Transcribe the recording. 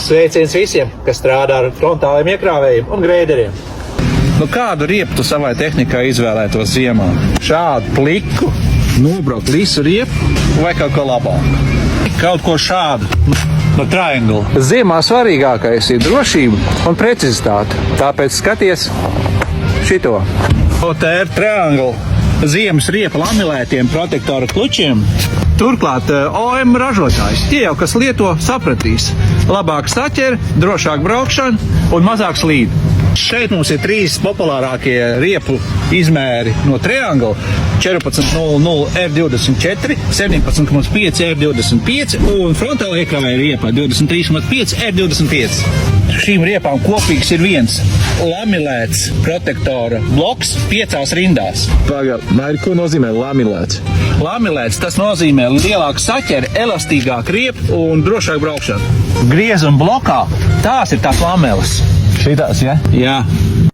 Sveiciens visiem, kas strādā ar frontāliem iekrāvējiem un greideriem. Nu, kādu riepu tu savai tehnikai izvēlētos ziemā? Šādu pliku, nobraukt visu riepu vai kaut ko labāku? Kaut ko šādu, no triangle. Ziemā svarīgākais ir drošība un precizitāte. Tāpēc skaties šito. OTR triangle. Ziemas riepa lamilētiem protektora klučiem. Turklāt OM ražotājs. Tie jau, kas lieto, sapratīs. Labāk saķer, drošāk braukšana un mazāk slīd. Šeit mums ir 3 populārākie riepu izmēri no Triangle. 14.00 R24, 17.5 R25 un frontāla iekrāvēja riepa 23.5 R25. Šīm riepām kopīgs ir viens lamilēts protektora bloks 5 rindās. Pagaid, ko nozīmē lamilēts? Lamilēts tas nozīmē lielāku saķeri, elastīgāku riepu un drošāku braukšanu. Griezuma blokā tās ir tās lameles. Šitās, ja? Jā.